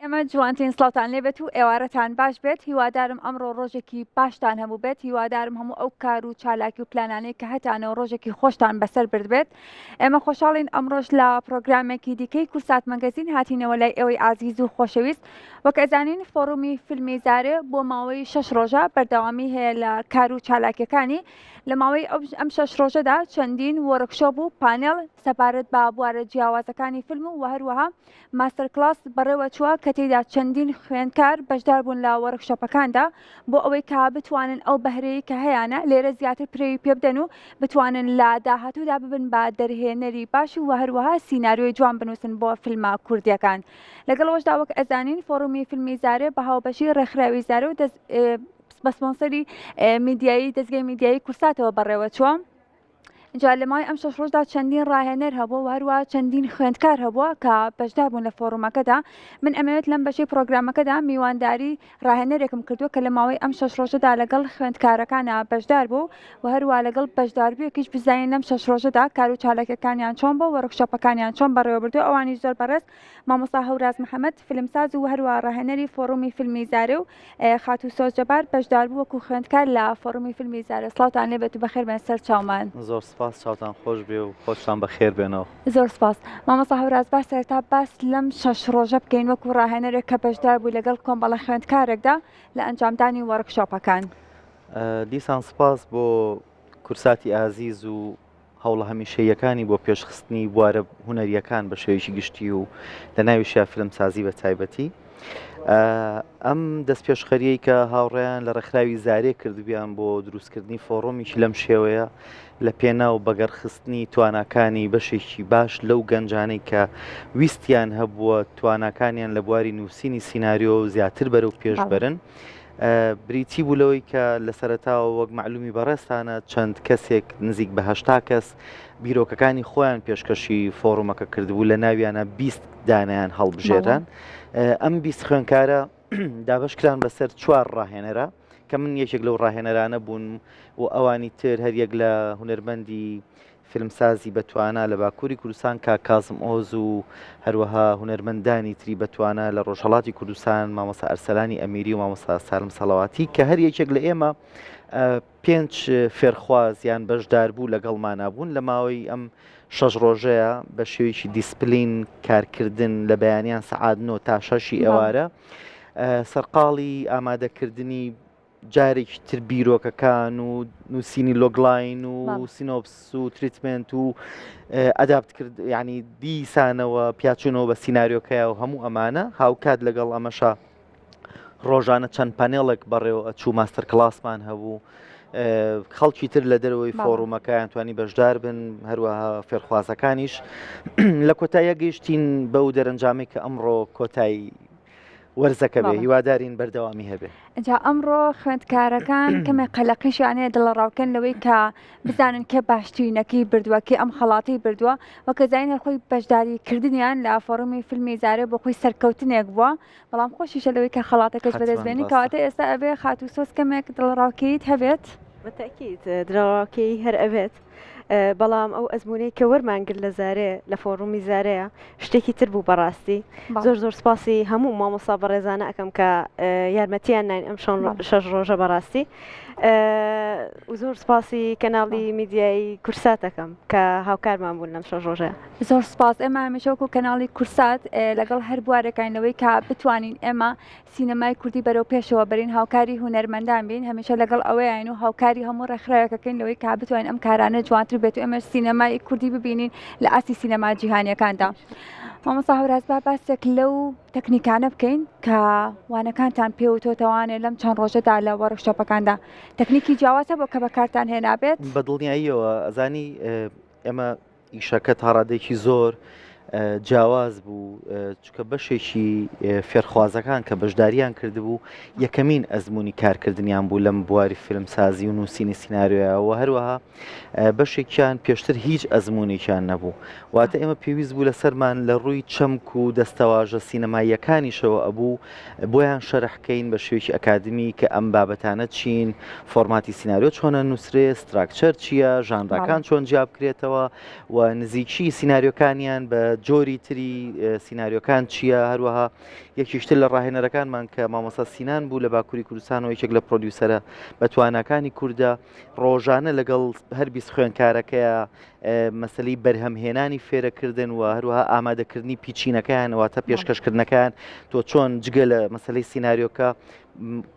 ئێمە جوانترین سڵاتان لێبێت و ئێوارەتان باش بێت. هیوادارم ئەمڕۆ ڕۆژێکی باشتان هەبوو بێت. هیوادارم هەموو ئەو کار و چالاکی و پلانانەی کە هەتانەوە ڕۆژێکی خۆشتان بەسەر بردبێت. ئێمە خۆشحاڵین ئەمڕۆژ لە پرۆگرامێکی دیکەی کورسات مەگەزین هاتینەوە لای ئێوەی ئازیز و خۆشەویست. وەک ئەزانین فۆڕومی فیلمی زارێ بۆ ماوەی 6 ڕۆژە بەردەوامی هەیە لە کار و چالاکیەکانی. لە ماوەی ئەم 6 ڕۆژەدا چەندین وەرکشۆپ و پانێڵ سەپارەت بە بوارە جیاوازەکانی فیلم و هەروەها ماستەر کلاس بەڕێوە چووە کە تێیدا چەندین خوێندکار بەشدار بوون لە وەرکشۆپەکاندا بۆ ئەوەی کا بتوانن ئەو بەهرەیە کە هەیەە لێرە زیاتر پرێوی پێ بدەن و بتوانن لە داهاتوودا ببن بە دەرهێنەری باش و هەروەها سیناریۆی جوان بنووسن بۆ فیلمە کوردیەکان. لەگەڵەوەشدا وەک ئەزانین فۆڕومی فیلمی زارێ بە هاوبەشی ڕێکخراوی زارێ و بە سپۆنسەری میدیایی دەستگای میدیایی کورساتەوە بەڕێوە چووە. جا لە مای ئەم 6 ڕۆژدا چەندین ڕاهێنەر هەبووە و هەروە چەندین خوێندکار هەبووە کە بەشدار بوون لە فۆڕومەکەدا. من ئەمەوێت لەم بەشەی پرۆگرامەکەدا میوانداری ڕاهێنەرێکم کردووە کە لە ماوەی ئەم 6 ڕۆژەدا لەگەڵ خوێندکارەکانە بەشدار بوو و هەروە لەگەڵ بەشداربوویەکیش بزانین لەم 6 ڕۆژەدا کار و چالاکیەکانیان چۆن بۆ وەرکشۆپەکانیان چۆن بەڕێوە بردو. ئەوانی زۆر بەڕێز مامۆستا هەوراز محەممەد فیلمساز و هەروە ڕاهێنەری فۆڕومی فیلمی زارێ و خاتوو سۆزجەبار بەشدار بوو وەکو خوێندکار لە فۆڕومی فیلمی زارێ. سڵاوتان لێبێت و بەخێر بێن سەر چاومان. زۆر سپاس، چاوتان خۆش بێ و خۆشتان بەخێر بێنەوە. زۆر سپاس مامۆستا هەوراز باش سەرتا باس لەم 6 ڕۆژە بکەین وەکو ڕاهێنەرێک کە بەشدار بوو لەگەڵ کۆمەڵە خوێندکارێکدا لە ئەنجامدانی وەرکشۆپەکان. دیسان سپاس بۆ کورساتی ئازیز و هەوڵە هەمیشەیەکانی بۆ پێشخستنی بوارە هونەریەکان بە شێوەیەکی گشتی و لە ناویشیا فیلمسازی بە تایبەتی. ئەم دەست پێشخەریەی کە هاوڕێیان لە ڕێکخراوی زارێ کردبیان بۆ دروستکردنی فۆڕۆمیشی لەم شێوەیە لە پێناو بەگەرخستنی تواناکانی بەشێکی باش لەو گەنجانەی کە ویستیان هەبووە تواناکانیان لە بواری نووسینی سیناریۆ و زیاتر بەرەو پێشبەرن. بریتی بوو لەوەی کە لە سەرەتاوە وەک معلومی بەڕێستانە چەند کەسێک نزیک بە 80 کەس بیرۆکەکانی خۆیان پێشکەشی فۆڕومەکە کردبوو لە ناویانە 20 دانیان هەڵبژێران. ئەم 20 خوێندکارە دابەشکران بەسەر 4 ڕاهێنەرە کە من یەکێک لەو ڕاهێنەرانە بوون و ئەوانی تر هەریەک لە هونەرمەندی فیلمسازی بەتوانە لە باکووری کوردستان کا کازم ئۆز و هەروەها هونەرمەندانی تری بەتوانە لە ڕۆژهەڵاتی کوردستان مامۆستا ئەرسەلانی ئەمیری و مامۆستا سالم سەڵاواتی کە هەر یەکێک لە ئێمە 5 فێرخوازیان بەشدار بوو لەگەڵمانە بوون لە ماوەی ئەم 6 ڕۆژەیە بە شێوەیەکی دیسپلین کارکردن لە بەیانیان سەعات 9 تا 6 ئێوارە سەرقاڵی ئامادەکردنی جارێکی تر بیرۆکەکان و نووسینی لۆگلاین و سینۆپس و تریتمنت و ئەدابت کرد یعنی دیسانەوە پیاچوونەوە بە سیناریۆکەیە و هەموو ئەمانە هاوکات لەگەڵ ئەمەشە ڕۆژانە چەند پانێڵێک بەڕێوە ئەچوو ماستەر کلاسمان هەبوو خەڵکی تر لە دەرەوەی فۆڕومەکەیان توانی بەشدار بن هەروەها فێرخوازەکانیش لە کۆتاییە گەیشتین بەو دەرەنجامی کە ئەمڕۆ کۆتایی وەرزەکە بێ هیوادارین بەردەوامی هەبێ. جا ئەمڕۆ خوێندکارەکان کەمێک قەلەقیشیانەیە دڵڕاوکەن لەوەی کە بزانن کێ باشترینەکەی بردووە کێ ئەم خەڵاتی بردووە وەکە زانین خۆی بەشداری کردنیان لە فۆڕومی فیلمی زارێ بۆ خۆی سەرکەوتنێک بووە بەڵام خۆشیشە لەوەی کە خەڵاتەکەش بەدەستبێنی کەواتە ئێستا ئەبێ خاتوو سۆز کەمێک دڵڕاوکەیت هەبێت. بەتەکیید دڵڕاوکەی هەر ئەبێت. بەڵام ئەو ئەزمونەی کە وەرمانگرت لە زارێ لە فۆڕومی زارەیە شتێکی تر بوو بەڕاستی زۆر سپاسی هەموو مامۆستا بەڕێزانە ئەەکەم کە یارمەتیان نین ئەم 6 ڕۆژە بەڕاستی و زۆر سپاسی کەناڵی میدیایی کورساتەکەم کە هاوکارمان بوون لەم 6 ڕۆژە. زۆر سپاس. ئێمە هەمیشەوەکو کەناڵی کورسات لەگەڵ هەر بوارەکەینەوەی کە بتوانین ئێمە سینەمای کوردی بەرەو پێشەوە بەرین هاوکاری هونەرمەندان بین هەمیشە لەگەڵ ئەوەیان و هاوکاری هەموو ڕێکخراوەکەکەین لەوەی کە بتوانین ئەم کارانە جوانتر بێت و ئێمە سینەمای کوردی ببینین لە ئاسی سینەما جیهانیەکاندا. مامۆستا هەوراز باسێک لەو تەکنیکانە بکەین کە وانەکانتان پێوتۆتەوانێت لەم چەند ڕۆژەدا لە وەرکشۆپەکاندا تەکنیکی جیاوازە بۆ کە بەکارتان هێنابێت. بەدڵنیاییەوە ئەزانی ئێمە ئیشەکە تا ڕادێکی زۆر جیاواز بوو چکە بەشێکی فێرخوازەکان کە بەشداریان کردبوو یەکەمین ئەزمموی کارکردنیان بوو لەم بواری فیلمسازی و نووسینی سیناریۆیەوە هەروەها بەشێکیان پێشتر هیچ ئەزممویێکیان نەبوو واتە ئێمە پێویست بوو لەسەرمان لە ڕووی چەمک و دەستەواژە سینەماییەکانیشەوە ئەبوو بۆیان شەرحکەین بە شێوەیەکی ئەکادمی کە ئەم بابەتانە چین فۆرماتی سیناریۆ چۆنە نووسرێ ستراکچەر چییە ژانراکان چۆن جیاب بکرێتەوە و نزیکی سیناریۆکانیان بە جۆری تری سیناریۆکان چییە هەروەها یەکیشتر لە ڕاهێنەرەکانمان کە مامۆستا سینان بوو لە باکووری کوردستان و یەکێک لە پرۆدیوسەرە بە تواناکانی کووردە ڕۆژانە لەگەڵ هەر بیست خوێندکارەکەیە مەسلەی بەرهەمهێنانی فێرەکردن و هەروەها ئامادەکردنی پیچینەکەیانەوەتە پێشکەشکردنەکان تۆ چۆن جگە لە مەسلەی سیناریۆکە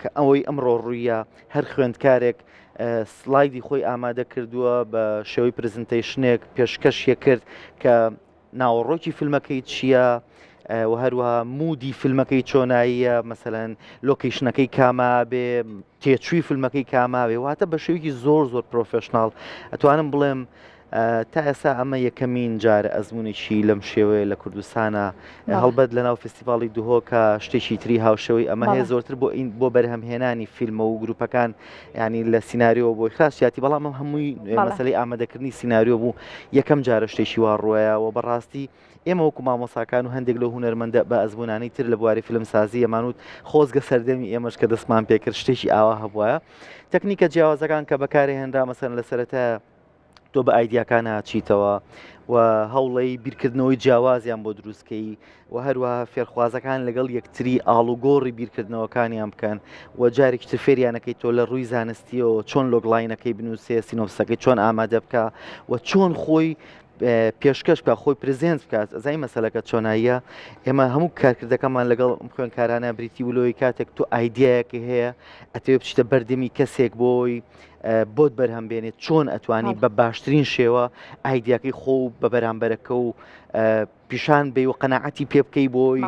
کە ئەوەی ئەمڕۆ ڕوویە هەر خوێندکارێک سلایدی خۆی ئامادە کردووە بە شێوەی پرزنتەیشنێک پێشکەشیە کرد کە ناوەڕۆکی فیلمەکەی چییە و هەروەها مودی فیلمەکەی چۆناییە مەسەلەن لۆکیشنەکەی کاما بێ تێچووی فیلمەکەی کاما بێ واتە بە شێوەیەکی زۆر پرۆفێشناڵ ئەتوانم بڵێم تا ئێستا ئەمە یەکەمین جارە ئەزمونێکی لەم شێوەیە لە کوردستانە هەڵبەت لە ناو فستیڤاڵی دوهۆکە شتێکی تری هاوشەوەی ئەمە هەیە زۆرتر بۆ بەرهەمهێنانی فیلمە و گروپەکان ینی لە سیناریۆ بۆی خاصیاتی بەڵام ئەم هەمووی مەسلەی ئامادەکردنی سیناریۆ بوو یەکەم جارە شتێکی وا ڕوایەوە بەڕاستی ئێمە وەکو مامۆساکان و هەندێک لە هونەرمەندە بە ئەزمونانەی تر لە بواری فیلمسازی ئەمانوت خۆزگە سەردەمی ئێمەش کە دەستمان پێکرد شتێکی ئاوا هەبووە تەکنیکە جیاوازەکان کە بەکارهێنرا مەسەن لە سەرەتایە تۆ بە ئایدیاکان هاچیتەوە و هەوڵی بیرکردنەوەی جیاوازیان بۆ دروستکەی و هەروەها فێرخوازەکان لەگەڵ یەکتری ئاڵوگۆڕی بیرکردنەوەکانیان بکەن و جارێکی تر فێریانەکەی تۆ لە ڕووی زانستیەوە چۆن لۆگلاینەکەی بنووسێ سینۆپسەکەی چۆن ئامادە بکە و چۆن خۆی پێشکەش بکە خۆی پرزێنس بکات ئەزای مەسەلەکە چۆناییە ئێمە هەموو کارکردەکەمان لەگەڵ خوێندکارانە بریتی ولۆی کاتێک تۆ ئایدیایەکە هەیە ئەتەوێ بچیتە بەردەمی کەسێک بۆی بۆت بەرهەم بێنێت چۆن ئەتوانی بە باشترین شێوە ئایدیاکەی خۆ بە بەرامبەرەکە و پیشان بێ و قەناعەتی پێ بکەی بۆی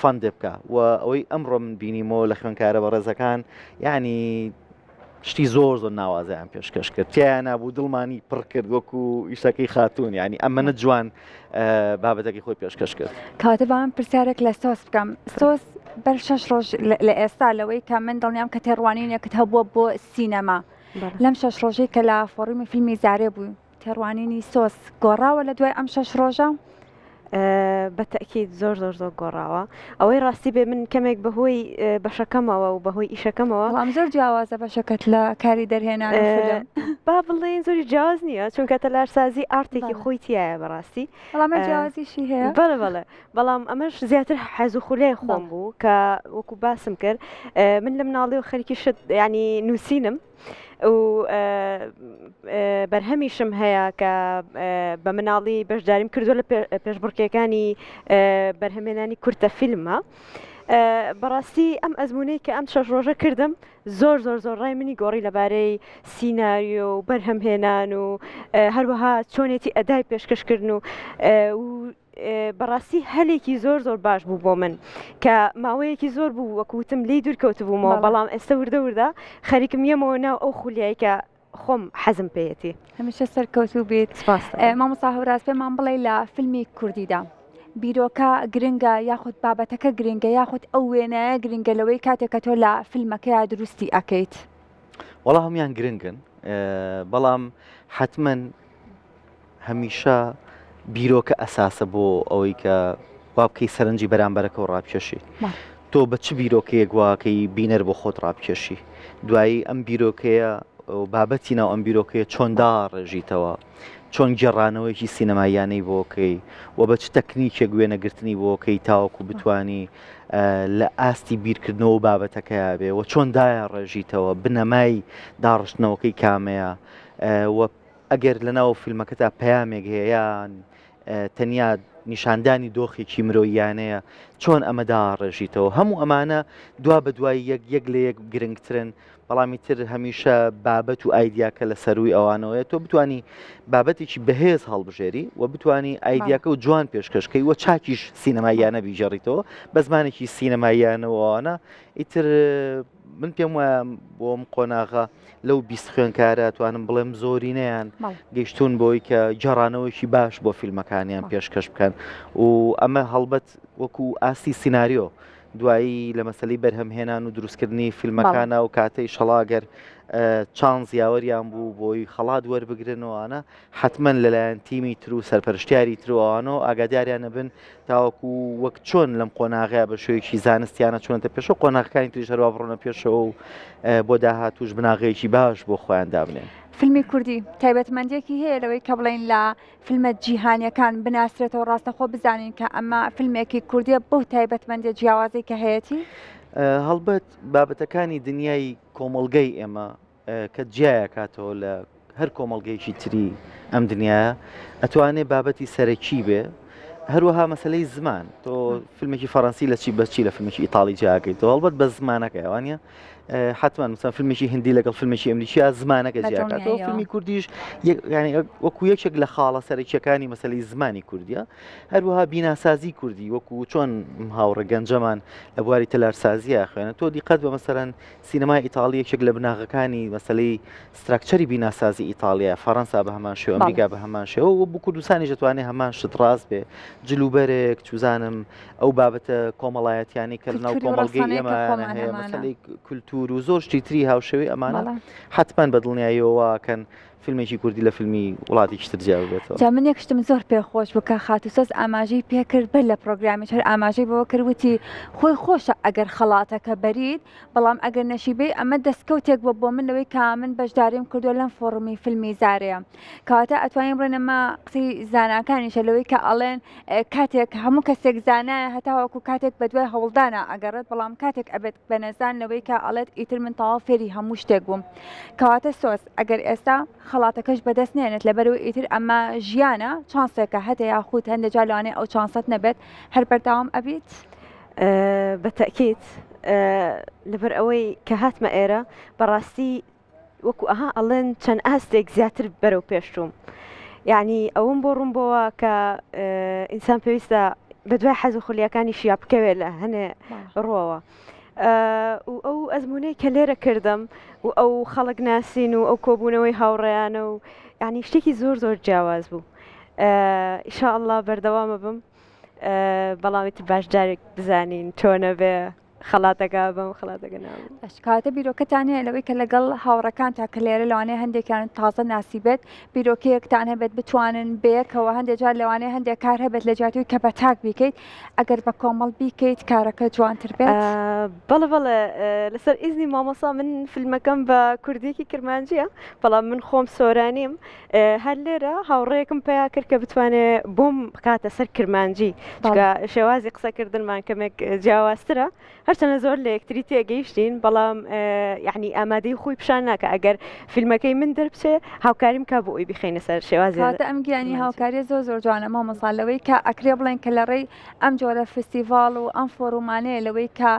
فەندێ بکە و ئەوەی ئەمڕۆ من بینیمەوە لە خوێندکارە بەڕێزەکان یعنی شتی زۆر ناوازیان پێشکەش کرد تیان نبوو دڵمانی پڕ کرد وەکو ئیشەکەی خاتون ینی ئەمەنە جوان بابەتەکەی خۆی پێشکەش کرد کاتە بامان پرسیارێک لە سۆس بکەم سۆس بەر 6 ڕۆژ لە ئێستا لەوەی کە من دڵنیام کە تێڕوانینێکت هەبووە بۆ سینەما لەم 6 ڕۆژەی کە لە فۆڕیمی فیلمی زارێ بوو تێڕوانینی سۆس گۆڕاوە لە دوای ئەم 6 ڕۆژە بەتەکیید زۆر گۆڕاوە ئەوەی ڕاستی بێ من کەمێک بەهۆی بەشەکەمەوە و بەهۆی ئیشەکەمەوە ئەم زۆر جیاوازە بەشەکەت لە کاری دەرهێنان با بڵێن زۆری جیاواز نییە چونکە تەلارسازی ئارتێکی خۆی تایە بەڕاستی بەڵام جیاوازیشی هەیە بەڵام ئەمەش زیاتر حەز و خولەی خۆم بوو کە وەکو باسم کرد من لە مناڵی و خەریکی شت ینی نووسینم و بەرهەمیشم هەیە کە بە مناڵی بەشداریم کردو لە پێشبڕکێکانی بەرهەمێنانی کورتە فیلمە بەڕاستی ئەم ئەزمونەی کە ئەم 6 ڕۆژە کردم زۆر ڕای منی گۆڕی لەبارەی سیناریۆ و بەرهەمهێنان و هەروەها چۆنێتی ئەدای پێشکەشکردن و بەڕاستی هەلێکی زۆر باش بوو بۆ من کە ماوەیەکی زۆر بوو وەکوتم لی دوورکەوت بوومەوە بەڵام ئێستا وردە خەریکم یەمەوە ناو ئەو خولیایی کە خۆم حەزم پێیەتی هەمیشە سەرکەوتوو بێت مامۆستا هەوراز پێمان بڵێ لە فیلمی کوردیدا بیرۆکە گرنگە یاخود بابەتەکە گرنگە یاخود ئەو وێنەیە گرنگە لەوەی کاتێکە تۆ لە فیلمەکەی دروستی ئەکەیت وەڵام هەمیان گرنگن بەڵام حتمما هەمیشە بیرۆکە ئەساسە بۆ ئەوەی کە وا بکەی سەرنجی بەرامبەرەکە و ڕابکێشی تۆ بە چ بیرۆکەیەک واکەی بینەر بۆ خۆت ڕابکێشی دوایی ئەم بیرۆکەیە بابەتی ناو ئەم بیرۆکەیە چۆندا ڕێژیتەوە چۆن گێڕانەوەیکی سینەماییانەی بۆکەی و بە چ تەکنیکێک وێنەگرتنی بۆکەی تاوەکو بتانی لە ئاستی بیرکردنەوە بابەتەکەیا بێ و چۆندایە ڕێژیتەوە بنەمای داڕشتنەوەکەی کامەیە و ئەگەر لەناو فیلمەکەتا پەیامێک هەیەیان تەنیا نیشاندانی دۆخێکی مرۆییانەیە چۆن ئەمەدا ڕێژیتەوە هەموو ئەمانە دوا بە دوای یەک لە یەک گرنگترن بەڵامی تر هەمیشە بابەت و ئایدیاکە لە سەروی ئەوانەوەیە تۆ بتانی بابەتێکی بەهێز هەڵبژێری و بتانی ئایدیاکە و جوان پێشکەشکەی وە چاکیش سینەماییانە بیژەڕیتەوە بە زمانێکی سینەماییانەوەوانە ئیتر من پێم وایە بۆم قۆناغا لەو 20 خوێندکارە توانم بڵێم زۆرینەیان گەیشتون بۆی کە جێڕانەوەیکی باش بۆ فیلمەکانیان پێشکەش بکەن و ئەمە هەڵبەت وەکو ئاستی سیناریۆ دوایی لە مەسلەی بەرهەمهێنان و دروستکردنی فیلمەکانە و کاتەی شەڵاگەر چانس یاوەریان بوو بۆی خەڵات وەربگرنەوەوانە حتمما لەلایەن تیمی تر و سەرپەرشتیاری ترەوەوانەوە ئاگاداریانە بن تاوەکو وەک چۆن لەم قۆناغەیە بە شوەیەکی زانستیانە چۆنتە پێشەوە قۆناغەکانی تریش هەروە بڕۆنە پێشەوە و بۆ داهاتوش بناغەیەکی باش بۆ خۆیان دابنێن فیلمی کوردی تایبەتمەندێکی هەیە لەوەی کە بڵێن لە فیلمە جیهانیەکان بناسرێتەوە ڕاستەخۆ بزانین کە ئەمە فیلمێکی کوردیە بۆ تایبەتمەندی جیاوازی کە هەیەی هەڵبەت بابەتەکانی دنیای کۆمەڵگەی ئێمە کە جیایە کاتەوە لە هەر کۆمەڵگەیشی تری ئەم دنیاە ئەتوانێت بابەتی سەرەکی بێ هەروەها مەسلەی زمان تۆ فیلمێکی فەڕەنسی لە چی بەچی لە فیلمێکی ئیتاڵی جیاکەیتەوە هەڵبەت بە زمانەکە ئەوانە حتما مثلا فیلمێکی هندی لەگەڵ فیلمێکی ئەمریکا زمانەکە جیاکاتەوە فیلمی کوردیش ینی وەکو یەکێک لە خاڵە سەرەکیەکانی مەسلەی زمانی کوردیە هەروەها بیناسازی کوردی وەکو چۆن هاوڕە گەنجەمان لە بواری تەلارسازیە خوێنە تۆ دیقەت بە مەسەرەن سینەمای ئیتاڵی یەکێک لە بناغەکانی مەسلەی ستراکچەری بیناسازی ئیتالیا فەڕەنسا بە هەمان شێوە ئەمریکا بە هەمان شێوە و بۆ کوردستانی دەتوانێت هەمان شت ڕاست بێ جلوبەرێک چوزانم ئەو بابەتە کۆمەڵایەتیانی کە لەناو کۆمەڵگەی ئێمە هەیە مەسەلەی کولتور و زۆر شتی تری هاوشەوی ئەمانە حتمما بە دڵنیاییەوەکەن فیلمێکی کوردی لە فیلمی وڵاتی شتر جیاو بێتەوە جا من یەکشتم زۆر پێخۆش بکە خاتوسەس ئاماژەی پێکرد بەر لە پرۆگرامی هەر ئاماژەی بەوە کردوتی خۆی خۆشە ئەگەر خەڵاتەکە بەرید بەڵام ئەگەر نەشیبەی ئەمە دەستکەوتێک بۆ من لەوەی کا من بەشداریم کردووە لەم فۆڕمی فیلمی زارەیە کەواتە ئەتوانین بڕێنەمە قسەی زاناکانیشە لەوەی کە ئەڵێن کاتێک هەموو کەسێک زانایە هەتاوەکو کاتێک بە دوای هەوڵدانە ئەگەڕێت بەڵام کاتێک ئەبێت بە نەزان لەوەی کە ئەڵێت ئیتر من تەواو فێری هەموو شتێک بووم کەواتە سۆس ئەگەر ئێستا خەڵاتەکەش بەدەست نێنێت لەبەرەوە ئیتر ئەمە ژیانە چانسێکە هەتە یاخود هەندێک جا لەوانەیە ئەو چانسەت نەبێت هەر بەرداوام ئەبیت بەتەکیت لەبەر ئەوەی کە هاتمە ئێرە بەڕاستی وەکو ئەها ئەڵێن چەند ئاستێک زیاتر بەرەو پێشتوم یعنی ئەوم بۆ ڕوومبەوە کە ئینسان پێویستە بە دوای حەز و خولیەکانی شیا بکەوێت لە هەنێ ڕۆوە و ئەو ئەزمونەی کە لێرە کردم و ئەو خەڵک ناسین و ئەو کۆبوونەوەی هاوڕێیانە و یعنی شتێکی زۆر زۆر جیاواز بوو ئینشاءالله بەردەوامە بم بەڵامیت باشدارێک بزانین چۆنە بێ خەڵاتەکە بەم خەڵاتەکە نابوو کاتە بیرۆکەتان هەیە لەوەی کە لەگەڵ هاوڕەکان تا کە لێرە لەوانەیە هەندێکیان تازە ناسیبێت بیرۆکەیەکتان هەبێت بتوانن بەیەکەوە هەندێک جار لەوانەیە هەندێک کار هەبێت لە جاتوی کە بە تاک بیکەیت ئەگەر بە کۆمەڵ بیکەیت کارەکە جوانتر بێت بەڵێ بەڵێ لەسەر ئیزنی مامۆسا من فیلمەکەم بە کوردیەکی کرمانجیە بەڵام من خۆم سۆرانیم هەر لێرە هاوڕێیەکم پیا کرد کە بتوانێت بۆم بکاتە سەر کرمانجی شێوازی قسەکردنمان کەمێک جیاوازترە هەرچەنە زۆر لە یەکتری تێگەیشتین بەڵام یعنی ئامادەی خۆی پیشان ناکە ئەگەر فیلمەکەی من دەربچێ هاوکاریم کا بۆ ئەوی بخینە سەر شێوازی ئەم گیانی هاوکاری زۆر جوانە مامۆستا لەوەی کە ئەکرێ بڵێن کە لە ڕێی ئەم جۆرە فستیڤاڵ و ئەم فۆڕومانەیە لەوەی کە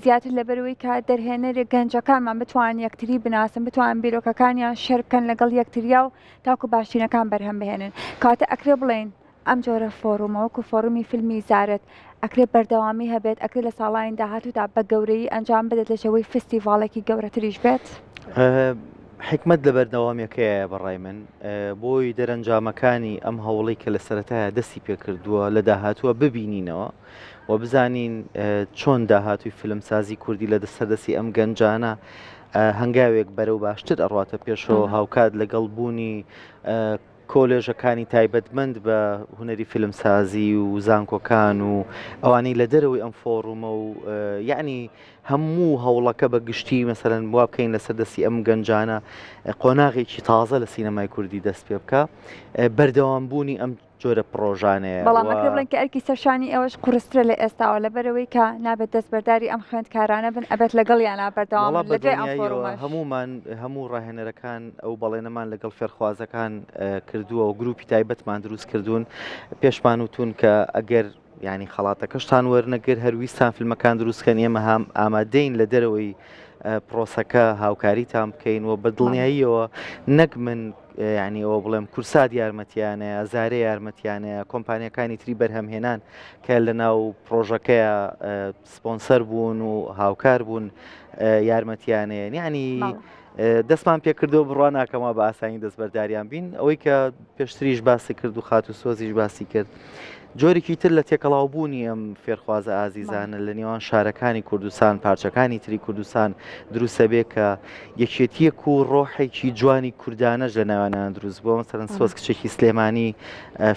زیاتر لەبەرەوەی کە دەرهێنەرێک گەنجەکانمان بتوان یەکتری بناسن بتوان بیرۆکەکانیان شێر بکەن لەگەڵ یەکتریا و تاکو باشترینەکان بەرهەم بهێنن کاتە ئەکرێ بڵێن ئەم جۆرە فۆڕومەوەکو فۆڕمی فیلمی زارت ئەکرێ بەردەوامی هەبێت ئەکرێ لە ساڵانی داهاتوودا بە گەورەی ئەنجام بدەێت لە شەوەی فستیڤاڵێکی گەورەتریش بێت حکمت لە بەردەوامیەکەیە بەڕای من بۆی دەرەنجامەکانی ئەم هەوڵی کە لە سەرەتایە دەستی پێکردووە لە داهاتووە ببینینەوە و بزانین چۆن داهاتووی فیلمسازی کوردی لە دەسەردەسی ئەم گەنجانە هەنگاوێک بەرەو باشتر ئەڕاتە پێشەوە هاوکات لەگەڵ بوونی کۆلێژەکانی تایبەتمەند بە هونەری فیلمسازی و زانکۆکان و ئەوانەی لە دەرەوەی ئەم فۆڕومە و یعنی هەموو هەوڵەکە بە گشتی مەسەرەن وا بکەین لە سەردەسی ئەم گەنجانە قۆناغێکی تازە لە سینەمای کوردی دەست پێ بکە بەردەوامبوونی ئەم جۆرە پرۆژانەیە بەڵام ئەکرێ بڵێن کە ئەرکی سەرشانی ئەوەش قورسترە لە ئێستاوە لەبەرەوەی کە نابێت دەستبەرداری ئەم خوێندکارانە بن ئەبێت لەگەڵیانە بەردەوام لە دوای ئەم فۆڕومەش هەمومان هەموو ڕاهێنەرەکان ئەو بەڵێنەمان لەگەڵ فێرخوازەکان کردووە و گروپی تایبەتمان دروست کردوون پێشمان وتون کە ئەگەر ینی خەڵاتەکەشتان وەرنەگر هەرویستان فیلمەکان دروستکەن ئێمە هەم ئامادەین لە دەرەوەی پرۆسەکە هاوکاریتان بکەین و بە دڵنیاییەوە نەک من ینی ئەوە بڵێم کورسات یارمەتیانەیە زارێ یارمەتیانەیە کۆمپانیەکانی تری بەرهەمهێنان کە لە ناو پرۆژەکەیە سپۆنسەر بوون و هاوکار بوون یارمەتیانەیە ینی دەستمان پێکردەوە بڕوان ناکەمەوە بە ئاسانی دەستبەرداریان بین ئەوەی کە پێشتریش باسی کرد و خات و سۆزیش باسی کرد جۆرێکی تر لە تێکەڵاوبوونی ئەم فێرخوازە ئازیزانە لە نێوان شارەکانی کوردستان پارچەکانی تری کوردستان دروستە بێ کە یەکێتیەک و ڕۆحێکی جوانی کوردانەش لە ناوانیان دروست بووە مەسەرەن سۆز کچێکی سلێمانی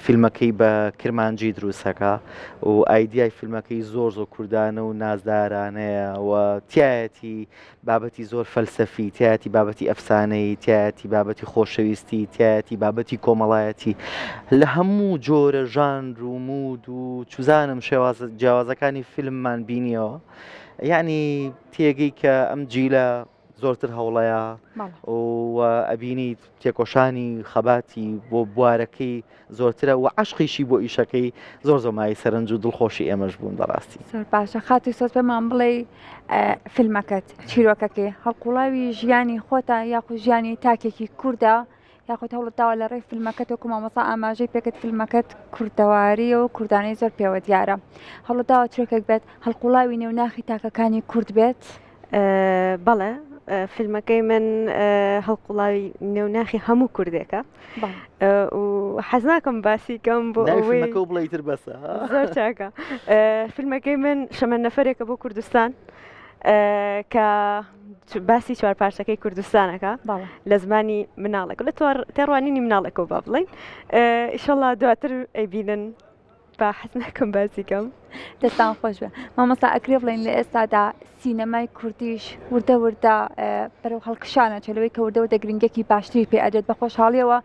فیلمەکەی بە کرمانجی دروستەکە و ئایدیای فیلمەکەی زۆر کوردانە و نازدارانەیە و تایەتی بابەتی زۆر فەلسەفی تایەتی بابەتی ئەفسانەی تایەتی بابەتی خۆشەویستی تایەتی بابەتی کۆمەڵایەتی لە هەموو جۆرە ژانر و مود و چوزانم جیاوازەکانی فیلممان بینیەوە یعنی تێگەی کە ئەم جیلە زۆرتر هەوڵەیە و ئەبینی تێکۆشانی خەباتی بۆ بوارەکەی زۆرترە و عشقیشی بۆ ئیشەکەی زۆر زۆمایی سەرنج و دڵخۆشی ئێمەش بوون بەڕاستی زۆر باشە خاتی سۆز پێمان بڵێ فیلمەکەت چیرۆکەکەی هەڵقوڵاوی ژیانی خۆتە یاخود ژیانی تاکێکی کووردە یاخود هەوڵت داوە لە ڕێی فیلمەکەتەوە مامۆستا ئاماژەی پێکت فیلمەکەت کوردەواری و کوردانەی زۆر پێوە دیارە هەوڵت داوە چیرۆکێک بێت هەڵقوڵاوی نێوناخی تاکەکانی کورد بێت بەڵێ فیلمەکەی من هەڵقوڵاوی نێوناخی هەموو کوردێکە و حەز ناکەم باسی کەم بۆ ئەوەی بڵیتر بەسە زۆر چاکە فیلمەکەی من شەمە نەفرێکە بۆ کوردستان کە باسی چوار پارچەکەی کوردستانەکە لە زمانی مناڵێک لە تێڕوانینی مناڵێکەوە با بڵین ئیشەڵا دواتر ئەیبینن با حەز ناکەم باسی کەم دەستان خۆش بێ مامۆستا ئەکرێ بڵین لە ئێستادا سینەمای کوردیش وردە وردە بەرەو هەڵکشانە چلەوەی کە وردە وردە گرنگێکی باشتری پێ ئەدێت بە خۆشحاڵیەوە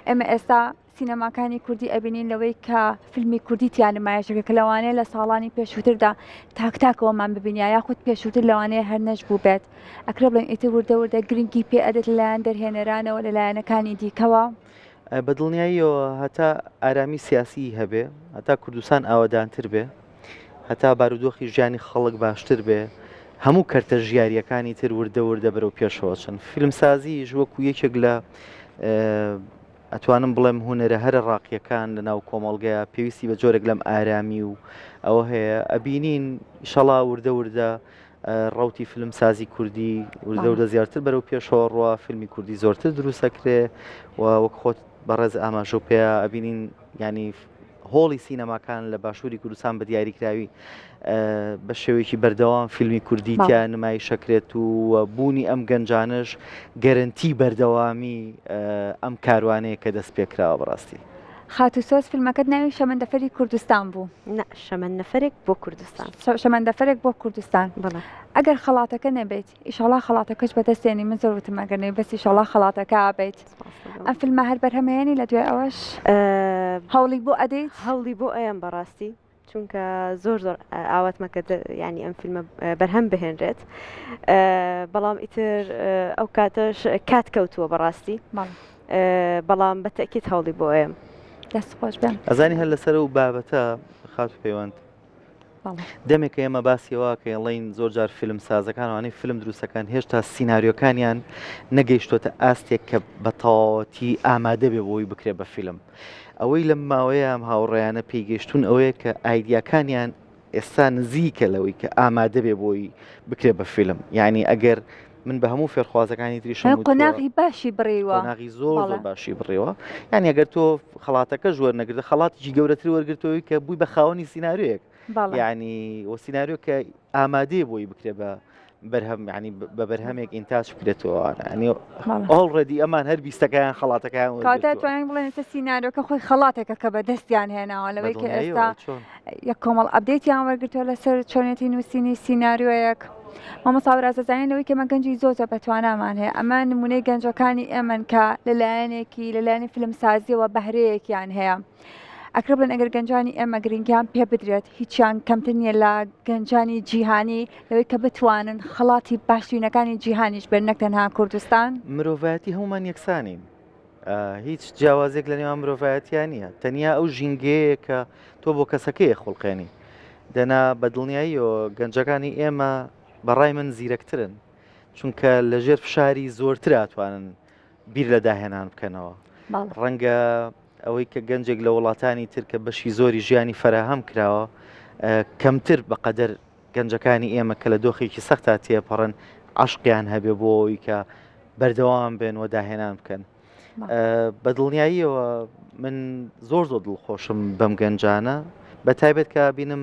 ئێمە ئێستا سینەماکانی کوردی ئەبینین لەوەی کە فیلمی کوردیتیان نمایشەکە کە لەوانەیە لە ساڵانی پێشووتردا تاکتاکەوەمان ببینیا یاخود پێشووتر لەوانەیە هەر نەش بوو بێت ئەکرێ بڵین ئیتر وردە وردە گرنگی پێ ئەدێت لەلایەن دەرهێنەرانەوە لەلایەنەکانی دیکەوە بەدڵنیاییەوە هەتا ئارامی سیاسی هەبێ هەتا کوردستان ئاوادانتر بێ هەتا بارودۆخی ژیانی خەڵک باشتر بێ هەموو کەرتە ژیاریەکانی تر وردە وردە بەرەو پێشەوەچن فیلمسازیش وەکو یەکێک لە ئەتوانم بڵێم هوەرە هەرە ڕاقیەکان لە ناو کۆمەڵگەیە پێویستی بە جۆرێک لەم ئارامی و ئەوە هەیە ئەبینین ئیشەڵا وردە وردە ڕوتی فیلمسازی کوردی وردە وردە زیاتر بەرەو پێشەوە ڕوا فیلمی کوردی زۆرتر دروستەکرێ و وەک خۆت بەڕێز ئاماژە و پێە ئەبینین ینی هۆڵی سینەماکان لە باشووری کوردستان بە دیاریکراوی بە شێوەیەکی بەردەوام فیلمی کوردی تیا نمایشەکرێت و بوونی ئەم گەنجانش گەرنتی بەردەوامی ئەم کاروانەیە کە دەست پێکراوە بەڕاستی خاتوسۆز فیلمەکەت ناوی شەمەندەفەری کوردستان بوو شەمەندەفەرێک بۆ کوردستان شەمەندەفەرێک بۆ کوردستان ئەگەر خەڵاتەکە نەبێت ئیشەڵا خەڵاتەکەش بەدەستێنی من زۆرتم ئەگەرنەی بەسی ئیشەڵا خەڵاتەکە ئابێت ئەم فیلمە هەر بەرهەمەیەنی لە دوای ئەوەش هەوڵی بۆ ئەدەیت هەوڵی بۆ ئەیان بەڕاستی چونکە زۆر ئاواتمەکە ینی ئەم فیلمە بەرهەم بهێنرێت بەڵام ئیتر ئەو کاتەش کات کەوتووە بەڕاستی بەڵام بەتەکیت هەوڵی بۆ ئێم دەست خۆش بێن ئەزانی هەر لەسەر و بابەتە خات پەیوەند دەمێکە ئێمە باسیەوە کە ئەڵین زۆر جار فیلم سازەکانوانەی فیلم دروستەکان هێشتا سینناریۆکانیان نەگەیشتۆتە ئاستێک کە بە تەواوەتی ئامادە بێ بۆی بکرێ بە فیلم ئەوەی لەم ماوەیە ئەم هاوڕێیانە پێیگەشتون ئەوەیە کە ئایدیاکانیان ئێستا نزیکە لەوەی کە ئامادە بێ بۆی بکرێ بە فیلم یعنی ئەگەر من بە هەموو فێرخوازەکانی تریشم قۆناغی باشی بڕێوە قۆناغی زۆر باشی بڕێوە یعنی ئەگەر تۆ خەڵاتەکە ژوەر نەگرتە خەڵاتێکی گەورەتر وەرگرتەوەی کە بووی بە خاوەنی سینناریۆیەک یعنی وە سینناریۆ کە ئامادەیە بۆی بکرێ بە بەرهەم ینی بە بەرهەمێک ئینتاج بکرێتەوە ینی ئۆڵڕێدی ئەمان هەر بیستەکەیان خەڵاتەکەیان کاتاتوانین بڵێن ئێستا سینناریۆکە خۆی خەڵاتێکە کە بە دەستیان هێناوە لەوەی کە ئێستا یەک کۆمەڵ ئەپدەیتیان وەرگرتووە لەسەر چۆنێتی نووسینی سینناریۆیەک مامۆستا بەرازەزانینەوەی کە ئەمە گەنجی زۆر بەتوانامان هەیە ئەمە نمونەی گەنجەکانی ئێمەن کە لەلایەنێکی لەلایەنی فیلمسازیەوە بەهرەیەکیان هەیە ئەکرێ بڵێن ئەگەر گەنجانی ئێمە گرنگیان پێ بدرێت هیچیان کەمتر نییە لە گەنجانی جیهانی لەوەی کە بتوانن خەڵاتی باشترینەکانی جیهانیش بێت نەک تەنها کوردستان مرۆڤایەتی هەمومان یەکسانین هیچ جیاوازێک لە نێوان مرۆڤایەتیان نییە تەنیا ئەو ژینگەیە کە تۆ بۆ کەسەکەی خوڵقێنی دەنا بەدڵنیاییەوە گەنجەکانی ئێمە بەڕای من زیرەکترن چونکە لەژێر فشاری زۆرتر ئاتوانن بیر لە داهێنان بکەنەوە ڕەنگە ئەوەی کە گەنجێک لە وڵاتانی تر کە بەشی زۆری ژیانی فەراهەم کراوە کەمتر بەقەدەر گەنجەکانی ئێمە کە لە دۆخێکی سەختا تێپەڕن عشقیان هەبێ بۆ ئەوی کە بەردەوام بێن و داهێنان بکەن بەدڵنیاییەوە من زۆر دڵخۆشم بەم گەنجانە بە تایبەت کە بینم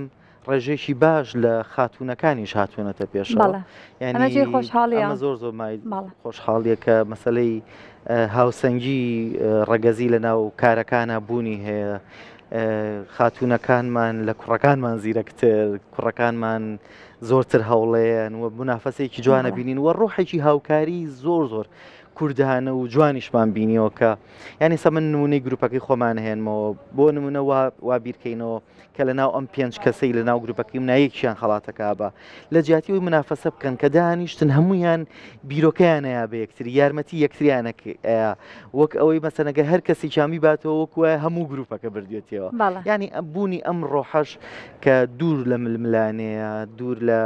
ڕێژێکی باش لە خاتوونەکانیش هاتوونەتە پێشەوە ئەمە جێی خۆشحاڵیە ئەمە زۆر مای خۆشحاڵیە کە مەسلەی هاوسەنگی ڕەگەزی لە ناو کارەکانە بوونی هەیە خاتوونەکانمان لە کوڕەکانمان زیرەکتر کوڕەکانمان زۆرتر هەوڵەیەن و منافەسێکی جوانە بینین و ڕۆحێکی هاوکاری زۆر کوردانە و جوانیشمان بینیەوە کە یعنی سە من نمونەی گروپەکەی خۆمان هێنمەوە بۆ نمونە وا بیرکەینەوە کە لە ناو ئەم 5 کەسەی لە ناو گروپەکەی نایەکیان خەڵاتەکە بە لە جیاتی و منافەسە بکەن کە دانیشتن هەمویان بیرۆکەیانەیە بە یەکتری یارمەتی یەکتریانەیە وەک ئەوەی مەسەنەگە هەر کەسی چامی باتەوە وەکوە هەموو گروپەکە بردوێتەوە ینی بوونی ئەم ڕۆحەش کە دوور لە ململانەیە دوور لە